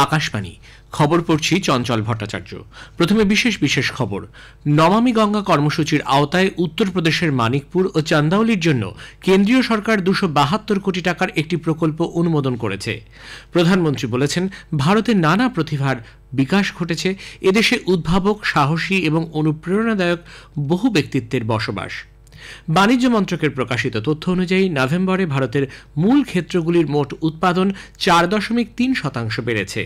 আকাশবাণী খবর পড়ছি চঞ্চল ভট্টাচার্য। প্রথমে বিশেষ খবর। নমামি গঙ্গা কর্মসূচির আওতায় উত্তরপ্রদেশের মানিকপুর ও চান্দাউলির জন্য কেন্দ্রীয় সরকার 272 কোটি টাকার একটি প্রকল্প অনুমোদন করেছে। প্রধানমন্ত্রী বলেছেন, ভারতের নানা প্রতিভার বিকাশ ঘটেছে, এদেশে উদ্ভাবক, সাহসী এবং অনুপ্রেরণাদায়ক বহু ব্যক্তিত্বের বসবাস। বাণিজ্য মন্ত্রকের প্রকাশিত তথ্য অনুযায়ী নভেম্বরে ভারতের মূল ক্ষেত্রগুলির মোট উৎপাদন 4.3% বেড়েছে।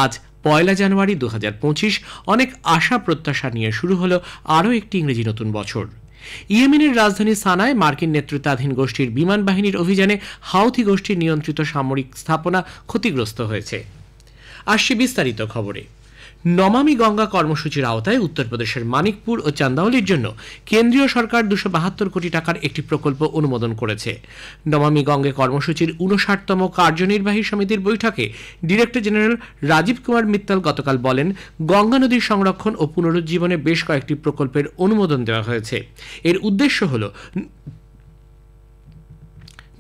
আজ 1 জানুয়ারি 2025 অনেক আশা প্রত্যাশা নিয়ে শুরু হলো আরও একটি ইংরেজি নতুন বছর। ইয়েমেনের রাজধানী সানায় মার্কিন নেতৃত্বাধীন গোষ্ঠীর বিমান বাহিনীর অভিযানে হাউথি গোষ্ঠীর নিয়ন্ত্রিত সামরিক স্থাপনা ক্ষতিগ্রস্ত হয়েছে। আসছে বিস্তারিত খবরে। নমামি গঙ্গা কর্মসূচির আওতায় উত্তরপ্রদেশের মানিকপুর ও চান্দাউলির জন্য কেন্দ্রীয় সরকার 272 কোটি টাকার একটি প্রকল্প অনুমোদন করেছে। নমামি গঙ্গা কর্মসূচির 59তম কার্যনির্বাহী সমিতির বৈঠকে ডিরেক্টর জেনারেল রাজীব কুমার মিত্তাল গতকাল বলেন, গঙ্গা নদীর সংরক্ষণ ও পুনরুজ্জীবনে বেশ কয়েকটি প্রকল্পের অনুমোদন দেওয়া হয়েছে। এর উদ্দেশ্য হল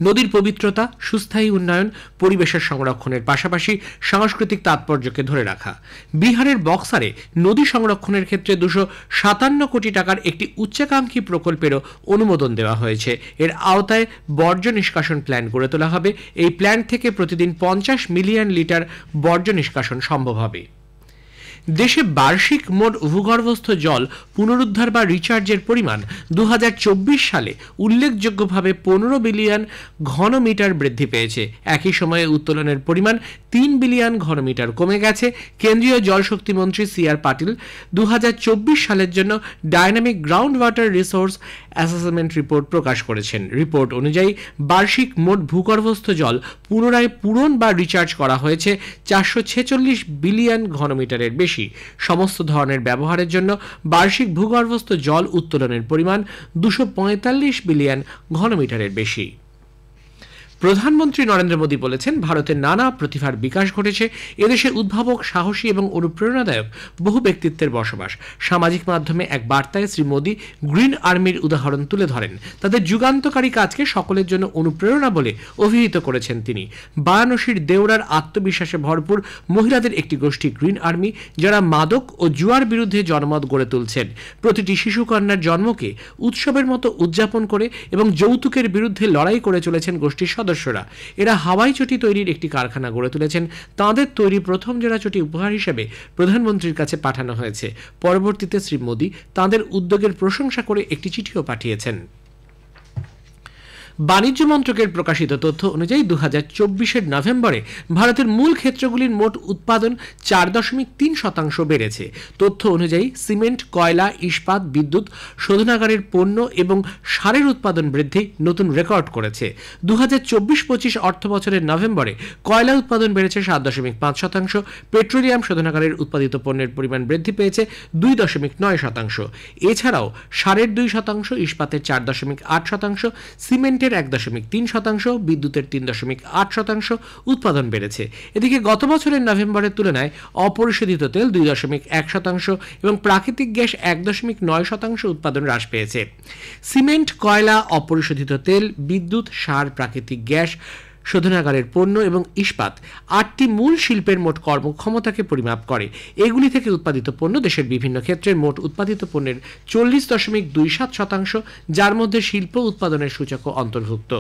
নদীর পবিত্রতা, সুস্থায়ী উন্নয়ন, পরিবেশের সংরক্ষণের পাশাপাশি সাংস্কৃতিক তাৎপর্যকে ধরে রাখা। বিহারের বক্সারে নদী সংরক্ষণের ক্ষেত্রে 257 কোটি টাকার একটি উচ্চাকাঙ্ক্ষী প্রকল্পেরও অনুমোদন দেওয়া হয়েছে। এর আওতায় বর্জ্য নিষ্কাশন প্ল্যান গড়ে তোলা হবে। এই প্ল্যান্ট থেকে প্রতিদিন 50 মিলিয়ন লিটার বর্জ্য নিষ্কাশন সম্ভব হবে। দেশে বার্ষিক মোট ভূগর্ভস্থ জল পুনরুদ্ধার বা রিচার্জের পরিমাণ 2024 সালে উল্লেখযোগ্যভাবে 15 বিলিয়ন ঘনমিটার বৃদ্ধি পেয়েছে। একই সময়ে উত্তোলনের পরিমাণ 3 বিলিয়ন ঘনমিটার কমে গেছে। কেন্দ্রীয় জলশক্তি মন্ত্রী CR পাটিল 2024 সালের জন্য dynamic ground water resource assessment report প্রকাশ করেছেন। রিপোর্ট অনুযায়ী বার্ষিক মোট ভূগর্ভস্থ জল পুনরায় পূরণ বা রিচার্জ করা হয়েছে 446 বিলিয়ন ঘনমিটারের বেশি। সমস্ত ধরনের ব্যবহারের জন্য বার্ষিক ভূগর্ভস্থ জল উত্তোলনের পরিমাণ 245 বিলিয়ন ঘনমিটারের বেশি। প্রধানমন্ত্রী নরেন্দ্র মোদী বলেছেন, ভারতের নানা প্রতিভার বিকাশ ঘটেছে, এদেশে উদ্ভাবক, সাহসী এবং অনুপ্রেরণাদায়ক বহু ব্যক্তিত্বের বসবাস। সামাজিক মাধ্যমে এক বার্তায় শ্রী মোদী গ্রিন আর্মির উদাহরণ তুলে ধরেন। তাদের যুগান্তকারী কাজকে সকলের জন্য অনুপ্রেরণা বলে অভিহিত করেছেন তিনি। বারাণসীর দেওরার আত্মবিশ্বাসে ভরপুর মহিলাদের একটি গোষ্ঠী গ্রিন আর্মি, যারা মাদক ও জুয়ার বিরুদ্ধে জনমত গড়ে তুলছেন। প্রতিটি শিশুকন্যার জন্মকে উৎসবের মতো উদযাপন করে এবং যৌতুকের বিরুদ্ধে লড়াই করে চলেছেন গোষ্ঠীর সদস্যরা। এরা হাওয়াই চটি তৈরির একটি কারখানা গড়ে তুলেছেন। তাঁদের তৈরি প্রথম জোড়া চটি উপহার হিসেবে প্রধানমন্ত্রীর কাছে পাঠানো হয়েছে। পরবর্তীতে শ্রী মোদী তাঁদের উদ্যোগের প্রশংসা করে একটি চিঠিও পাঠিয়েছেন। বাণিজ্য মন্ত্রকের প্রকাশিত তথ্য অনুযায়ী 2024 নভেম্বরে ভারতের মূল ক্ষেত্রগুলির মোট উৎপাদন 4.3% বেড়েছে। তথ্য অনুযায়ী সিমেন্ট, কয়লা, ইস্পাত, বিদ্যুৎ, শোধনাগারের পণ্য এবং সারের উৎপাদন বৃদ্ধি নতুন রেকর্ড করেছে। 2024-25 অর্থ বছরের নভেম্বরে কয়লা উৎপাদন বেড়েছে 7.5%, পেট্রোলিয়াম শোধনাগারের উৎপাদিত পণ্যের পরিমাণ বৃদ্ধি পেয়েছে 2.9%। এছাড়াও সারের 2%, ইস্পাতের 4.8%, সিমেন্টের 1.3%, বিদ্যুতের 3.8% উৎপাদন বেড়েছে। এদিকে গত বছরের নভেম্বরের তুলনায় অপরিশোধিত তেল 2.1% এবং প্রাকৃতিক গ্যাস 1.9% উৎপাদন হ্রাস পেয়েছে। সিমেন্ট, কয়লা, অপরিশোধিত তেল, বিদ্যুৎ, সার, প্রাকৃতিক গ্যাস, শোধনাগারের পণ্য এবং ইস্পাত 8টি মূল শিল্পের মোট কর্মক্ষমতাকে পরিমাপ করে। এগুলি থেকে উৎপাদিত পণ্য দেশের বিভিন্ন ক্ষেত্রের মোট উৎপাদিত পণ্যের 40.27%, যার মধ্যে শিল্প উৎপাদনের সূচকও অন্তর্ভুক্ত।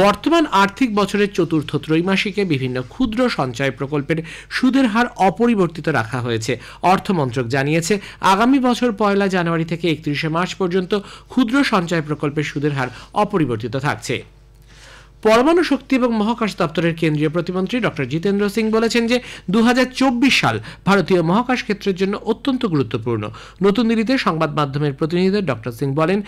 বর্তমান আর্থিক বছরের চতুর্থ ত্রৈমাসিকে বিভিন্ন ক্ষুদ্র সঞ্চয় প্রকল্পের সুদের হার অপরিবর্তিত রাখা হয়েছে। অর্থমন্ত্রক জানিয়েছে, আগামী বছর 1 জানুয়ারি থেকে 31 মার্চ পর্যন্ত ক্ষুদ্র সঞ্চয় প্রকল্পের সুদের হার অপরিবর্তিত থাকছে। পরমাণু শক্তি এবং মহাকাশ দপ্তরের কেন্দ্রীয় প্রতিমন্ত্রী ডক্টর জিতেন্দ্র সিং বলেছেন যে 2024 সাল ভারতীয় মহাকাশ ক্ষেত্রের জন্য অত্যন্ত গুরুত্বপূর্ণ। নতুন দিল্লিতে সংবাদ মাধ্যমের প্রতিনিধিদের ডক্টর সিং বলেন,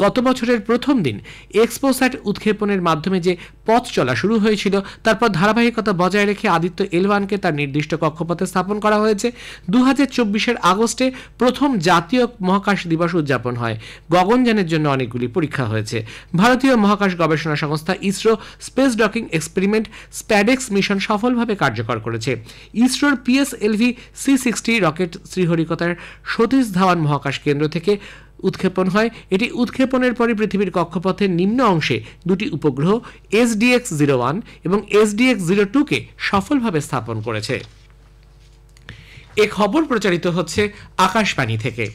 গত বছরের প্রথম দিন এক্সপোস্যাট উৎক্ষেপণের মাধ্যমে যে পথ চলা শুরু হয়েছিল, তারপর ধারাবাহিকতা বজায় রেখে আদিত্য L1কে তার নির্দিষ্ট কক্ষপথে স্থাপন করা হয়েছে। 2024-এর আগস্টে প্রথম জাতীয় মহাকাশ দিবস উদযাপন হয়। গগনযানের জন্য অনেকগুলি পরীক্ষা হয়েছে। ভারতীয় মহাকাশ গবেষণা সংস্থা ISRO space docking experiment SpaDeX mission সফলভাবে কার্যকর করেছে। ইসরোর PSLV C60 রকেট শ্রীহরিকোটার সতীশ ধাওয়ান মহাকাশ কেন্দ্র থেকে উৎক্ষেপণ হয়। এটি উৎক্ষেপণের পরে পৃথিবীর কক্ষপথের নিম্ন অংশে দুটি উপগ্রহ SDX-01 এবং SDX-02কে সফলভাবে স্থাপন করেছে। এ খবর প্রচারিত হচ্ছে আকাশবাণী থেকে।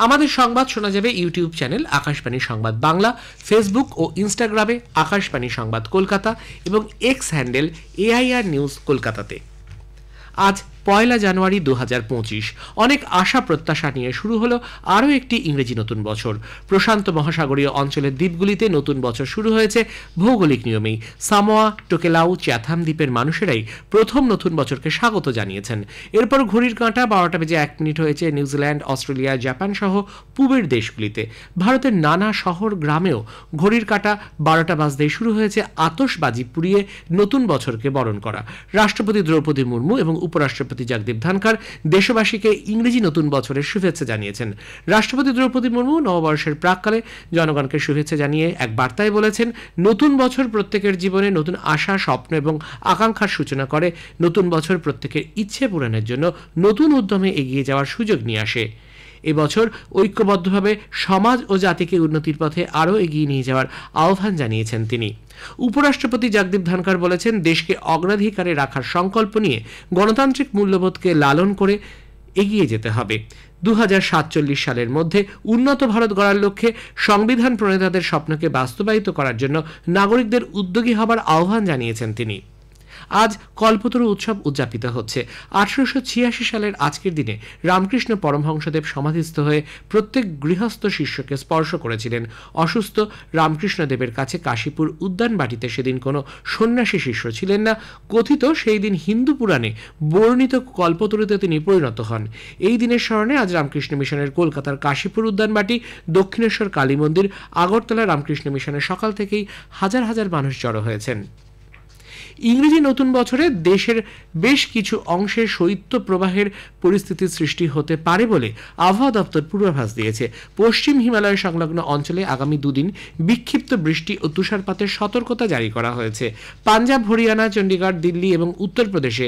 আমাদের সংবাদ শোনা যাবে ইউটিউব চ্যানেল আকাশবাণী সংবাদ বাংলা, ফেসবুক ও ইনস্টাগ্রামে আকাশবাণী সংবাদ কলকাতা এবং এক্স হ্যান্ডেল AIR নিউজ কলকাতাতে। আজ 1 জানুয়ারি 2025। অনেক আশা প্রত্যাশা নিয়ে শুরু হলো আরও একটি ইংরেজি নতুন বছর। প্রশান্ত মহাসাগরীয় অঞ্চলের দ্বীপগুলিতে নতুন বছর শুরু হয়েছে ভৌগোলিক নিয়মেই। সামোয়া, টোকেলাউ, চ্যাথাম দ্বীপের মানুষেরাই প্রথম নতুন বছরকে স্বাগত জানিয়েছেন। এরপর ঘড়ির কাঁটা 12:01 হয়েছে নিউজিল্যান্ড, অস্ট্রেলিয়া, জাপান সহ পূবের দেশগুলিতে। ভারতের নানা শহর গ্রামেও ঘড়ির কাঁটা 12টা বাজতেই শুরু হয়েছে আতশবাজি পুড়িয়ে নতুন বছরকে বরণ করা। রাষ্ট্রপতি দ্রৌপদী মুর্মু এবং উপরাষ্ট্রপতি জগদীপ ধনখড় দেশবাসীকে ইংরেজি নতুন বছরের শুভেচ্ছা জানিয়েছেন। রাষ্ট্রপতি দ্রৌপদী মুর্মু নববর্ষের প্রাক্কালে জনগণকে শুভেচ্ছা জানিয়ে এক বার্তায় বলেছেন, নতুন বছর প্রত্যেকের জীবনে নতুন আশা, স্বপ্ন এবং আকাঙ্ক্ষার সূচনা করে। নতুন বছর প্রত্যেকের ইচ্ছে পূরণের জন্য নতুন উদ্যমে এগিয়ে যাওয়ার সুযোগ নিয়ে আসে। এবছর ঐক্যবদ্ধভাবে সমাজ ও জাতিকে উন্নতির পথে আরও এগিয়ে নিয়ে যাওয়ার আহ্বান জানিয়েছেন তিনি। উপরাষ্ট্রপতি জগদীপ ধনখড় বলেছেন, দেশকে অগ্রাধিকারে রাখার সংকল্প নিয়ে গণতান্ত্রিক মূল্যবোধকে লালন করে এগিয়ে যেতে হবে। 2047 সালের মধ্যে উন্নত ভারত গড়ার লক্ষ্যে সংবিধান প্রণেতাদের স্বপ্নকে বাস্তবায়িত করার জন্য নাগরিকদের উদ্যোগী হবার আহ্বান জানিয়েছেন তিনি। আজ কল্পতরু উৎসব উদযাপিত হচ্ছে। 1886 সালের আজকের দিনে রামকৃষ্ণ পরমহংসদেব সমাধিস্থ হয়ে প্রত্যেক গৃহস্থ শিষ্যকে স্পর্শ করেছিলেন। অসুস্থ রামকৃষ্ণদেবের কাছে কাশীপুর উদ্যানবাটিতে সেদিন কোনো সন্ন্যাসী শিষ্য ছিলেন না। কথিত সেই দিন হিন্দু পুরাণে বর্ণিত কল্পতরুতে তিনি পরিণত হন। এই দিনের স্মরণে আজ রামকৃষ্ণ মিশনের কলকাতার কাশীপুর উদ্যানবাটি, দক্ষিণেশ্বর কালী মন্দির, আগরতলা রামকৃষ্ণ মিশনের সকাল থেকেই হাজার হাজার মানুষ জড়ো হয়েছেন। ইংরেজি নতুন বছরে দেশের বেশ কিছু অংশে শৈত্য প্রবাহের পরিস্থিতির সৃষ্টি হতে পারে বলে আবহাওয়া দপ্তর পূর্বাভাস দিয়েছে। পশ্চিম হিমালয় সংলগ্ন অঞ্চলে আগামী দুদিন বিক্ষিপ্ত বৃষ্টি ও তুষারপাতের সতর্কতা জারি করা হয়েছে। পাঞ্জাব, হরিয়ানা, চণ্ডীগড়, দিল্লি এবং উত্তরপ্রদেশে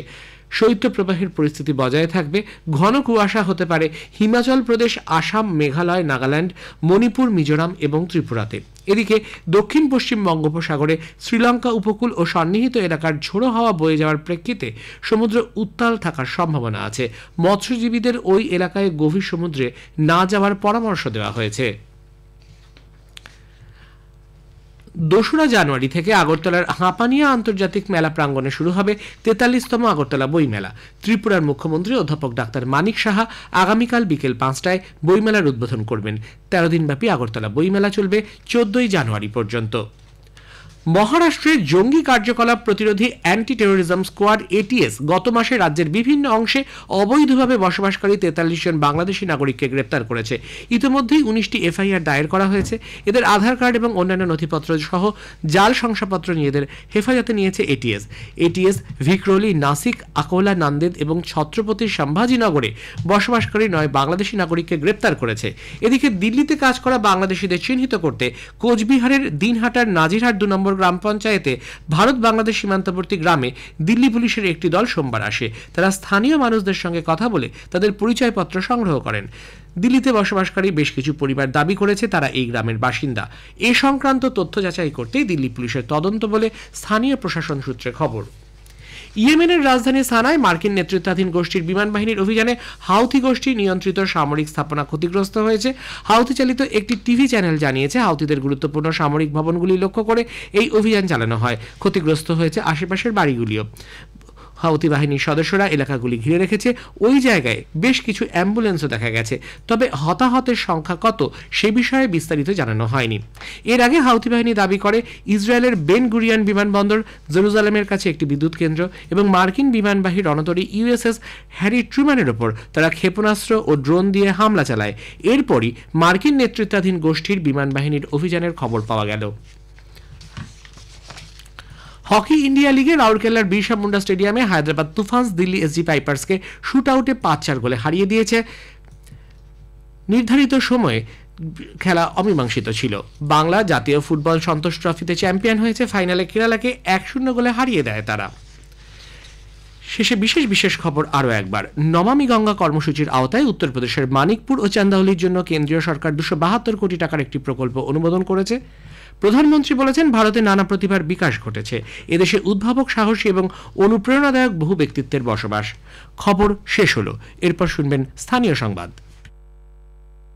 শৈত্যপ্রবাহের পরিস্থিতি বজায় থাকবে। ঘন কুয়াশা হতে পারে হিমাচল প্রদেশ, আসাম, মেঘালয়, নাগাল্যান্ড, মণিপুর, মিজোরাম এবং ত্রিপুরাতে। এদিকে দক্ষিণ পশ্চিম বঙ্গোপসাগরে শ্রীলঙ্কা উপকূল ও সন্নিহিত এলাকার ঝোড়ো হাওয়া বয়ে যাওয়ার প্রেক্ষিতে সমুদ্র উত্তাল থাকার সম্ভাবনা আছে। মৎস্যজীবীদের ওই এলাকায় গভীর সমুদ্রে না যাওয়ার পরামর্শ দেওয়া হয়েছে। 2 জানুয়ারি থেকে আগরতলার হাঁপানিয়া আন্তর্জাতিক মেলা প্রাঙ্গণে শুরু হবে 43তম আগরতলা বইমেলা। ত্রিপুরার মুখ্যমন্ত্রী অধ্যাপক ডাক্তার মানিক সাহা আগামীকাল বিকেল 5টায় বইমেলার উদ্বোধন করবেন। 13 দিনব্যাপী আগরতলা বইমেলা চলবে 14 জানুয়ারি পর্যন্ত। মহারাষ্ট্রে জঙ্গি কার্যকলাপ প্রতিরোধী অ্যান্টি টেরোরিজম স্কোয়াড ATS গত মাসে রাজ্যের বিভিন্ন অংশে অবৈধভাবে বসবাসকারী 43 জন বাংলাদেশি নাগরিককে গ্রেপ্তার করেছে। ইতিমধ্যেই 19টি FIR দায়ের করা হয়েছে। এদের আধার কার্ড এবং অন্যান্য নথিপত্র সহ জাল শংসাপত্র নিয়ে এদের হেফাজতে নিয়েছে ATS ভিক্রোলি, নাসিক, আকোলা, নান্দেদ এবং ছত্রপতি সম্ভাজিনগরে বসবাসকারী 9 বাংলাদেশি নাগরিককে গ্রেপ্তার করেছে। এদিকে দিল্লিতে কাজ করা বাংলাদেশিদের চিহ্নিত করতে কোচবিহারের দিনহাটার নাজিরহাট 2 নম্বর গ্রাম পঞ্চায়েতে ভারত বাংলাদেশ সীমান্তবর্তী গ্রামে দিল্লি পুলিশের একটি দল সোমবার আসে। তারা স্থানীয় মানুষদের সঙ্গে কথা বলে তাদের পরিচয়পত্র সংগ্রহ করেন। দিল্লিতে বসবাসকারী বেশ কিছু পরিবার দাবি করেছে তারা এই গ্রামের বাসিন্দা। এ সংক্রান্ত তথ্য যাচাই করতেই দিল্লি পুলিশের তদন্ত বলে স্থানীয় প্রশাসন সূত্রে খবর। ইয়েমেনের রাজধানী সানায় মার্কিন নেতৃত্বাধীন গোষ্ঠীর বিমান বাহিনীর অভিযানে হাউথি গোষ্ঠী নিয়ন্ত্রিত সামরিক স্থাপনা ক্ষতিগ্রস্ত হয়েছে। হাউথি চালিত একটি টিভি চ্যানেল জানিয়েছে, হাউথিদের গুরুত্বপূর্ণ সামরিক ভবনগুলি লক্ষ্য করে এই অভিযান চালানো হয়। ক্ষতিগ্রস্ত হয়েছে আশেপাশের বাড়িগুলিও। হাউথি বাহিনীর সদস্যরা এলাকাগুলি ঘিরে রেখেছে। ওই জায়গায় বেশ কিছু অ্যাম্বুলেন্সও দেখা গেছে, তবে হতাহতের সংখ্যা কত সে বিষয়ে বিস্তারিত জানানো হয়নি। এর আগে হাউথি বাহিনী দাবি করে ইসরায়েলের বেন গুরিয়ান বিমানবন্দর, জেরুজালেমের কাছে একটি বিদ্যুৎ কেন্দ্র এবং মার্কিন বিমানবাহী রণতরী USS হ্যারি ট্রুম্যানের ওপর তারা ক্ষেপণাস্ত্র ও ড্রোন দিয়ে হামলা চালায়। এরপরই মার্কিন নেতৃত্বাধীন গোষ্ঠীর বিমান বাহিনীর অভিযানের খবর পাওয়া গেল। হকি ইন্ডিয়া লিগে রাউরকেল্লার বিরসা মুন্ডা স্টেডিয়ামে হায়দ্রাবাদ তুফান্স দিল্লি SG পাইপার্সকে শুট আউটে 5-4 গোলে হারিয়ে দিয়েছে। নির্ধারিত সময়ে খেলা অমীমাংসিত ছিল। বাংলা জাতীয় ফুটবল সন্তোষ ট্রফিতে চ্যাম্পিয়ন হয়েছে। ফাইনালে কেরালাকে 1-0 গোলে হারিয়ে দেয় তারা। শেষে বিশেষ খবর আরও একবার। নমামি গঙ্গা কর্মসূচির আওতায় উত্তরপ্রদেশের মানিকপুর ও চান্দাউলির জন্য কেন্দ্রীয় সরকার 272 কোটি টাকার একটি প্রকল্প অনুমোদন করেছে। প্রধানমন্ত্রী বলেছেন, ভারতে নানা প্রতিভার বিকাশ ঘটেছে। এদেশে উদ্ভাবক, সাহসী এবং অনুপ্রেরণাদায়ক বহু ব্যক্তিত্বের বসবাস। খবর শেষ হলো। এরপর শুনবেন স্থানীয় সংবাদ।